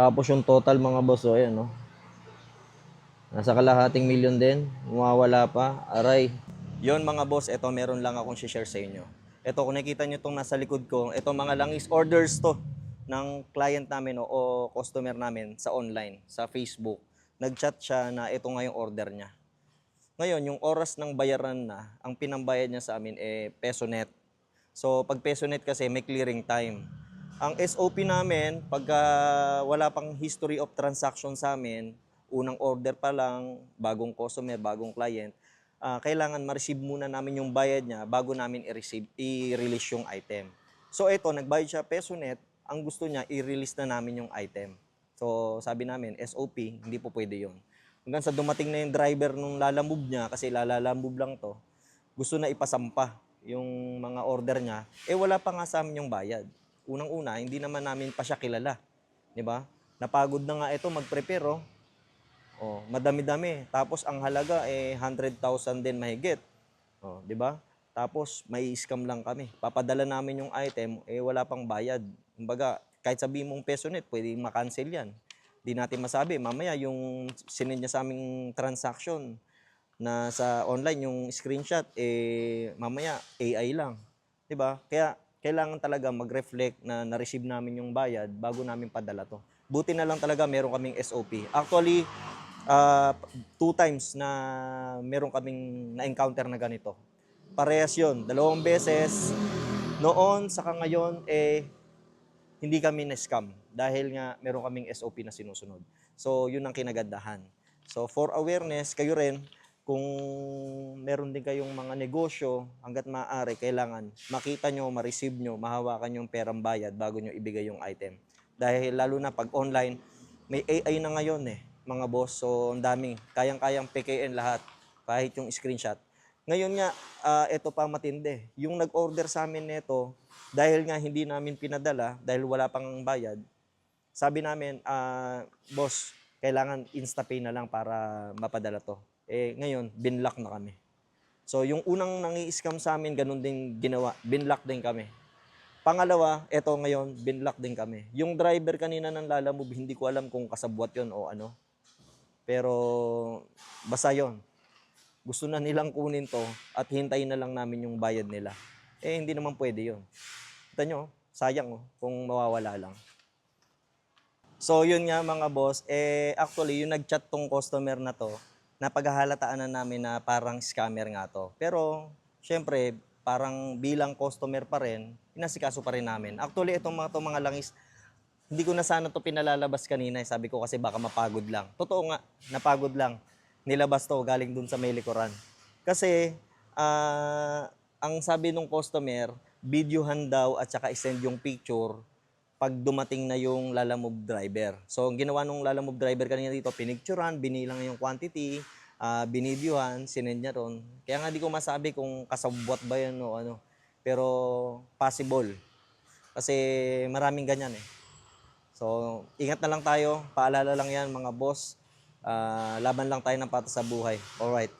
Tapos yung total mga boss, oh, ayan, no? Nasa kalahating milyon din. Mawawala pa. Aray. Yon mga boss, ito meron lang akong share sa inyo. Ito, kung nakita nyo itong nasa likod ko, ito mga langis orders to ng client namin o customer namin sa online, sa Facebook. Nag-chat siya na ito nga yung order niya. Ngayon, yung oras ng bayaran na, ang pinambayad niya sa amin peso net. So, pag peso net kasi may clearing time. Ang SOP namin, pagka wala pang history of transaction sa amin, unang order pa lang, bagong customer, bagong client, kailangan ma-receive muna namin yung bayad niya bago namin i-release yung item. So ito, nagbayad siya peso net, ang gusto niya, i-release na namin yung item. So sabi namin, SOP, hindi po pwede yun. Hanggang sa dumating na yung driver nung lalamove niya, kasi lalalamove lang to, gusto na ipasampa yung mga order niya, wala pa nga sa amin yung bayad. Unang-una, hindi naman namin pa siya kilala. Di ba? Napagod na nga ito mag-prepare, oh. Oh, madami-dami. Tapos ang halaga 100,000 din mahigit. Oh, 'di ba? Tapos may scam lang kami. Papadala namin yung item, wala pang bayad. Kumbaga, kahit sabihin mong peso net, pwedeng ma-cancel 'yan. Di natin masabi. Mamaya yung sinend niya sa aming transaction na sa online yung screenshot, mamaya AI lang. 'Di ba? Kaya kailangan talaga mag-reflect na na-receive namin yung bayad bago namin padala to. Buti na lang talaga meron kaming SOP. Actually, 2 times na meron kaming na-encounter na ganito. Parehas yun, 2 beses. Noon, saka ngayon, hindi kami na-scam dahil nga meron kaming SOP na sinusunod. So, yun ang kinagandahan. So, for awareness, kayo rin, kung meron din kayong mga negosyo, hanggat maaari, kailangan makita nyo, ma-receive nyo, mahawakan yung perang bayad bago nyo ibigay yung item. Dahil lalo na pag online, may AI na ngayon mga boss. So, ang daming, kayang-kayang PKN lahat, kahit yung screenshot. Ngayon nga, ito pa matindi. Yung nag-order sa amin nito, dahil nga hindi namin pinadala, dahil wala pang bayad, sabi namin, boss, kailangan InstaPay na lang para mapadala to. Ngayon, binlock na kami. So, yung unang nangi-scam sa amin, ganun din ginawa. Binlock din kami. Pangalawa, eto ngayon, binlock din kami. Yung driver kanina ng Lalamove, hindi ko alam kung kasabwat yon o ano. Pero, basta yon. Gusto na nilang kunin to at hintayin na lang namin yung bayad nila. Hindi naman pwede yon. Kita nyo, sayang kung mawawala lang. So, yun nga mga boss, actually, yung nag-chat tong customer na to, napaghahalataan na namin na parang scammer nga to. Pero, syempre, parang bilang customer pa rin, inasikaso pa rin namin. Actually, itong mga langis, hindi ko na sana to pinalalabas kanina. Sabi ko kasi baka mapagod lang. Totoo nga, napagod lang. Nilabas to galing dun sa may likuran. Kasi, ang sabi nung customer, videohan daw at saka isend yung picture pag dumating na yung Lalamove driver. So, ang ginawa nung Lalamove driver kanina dito, pinicturean, binilang yung quantity, binidyohan, sinend niya ron. Kaya nga di ko masabi kung kasabwat ba yan o ano. Pero possible. Kasi maraming ganyan So, ingat na lang tayo. Paalala lang yan mga boss. Laban lang tayo ng patas sa buhay. Alright.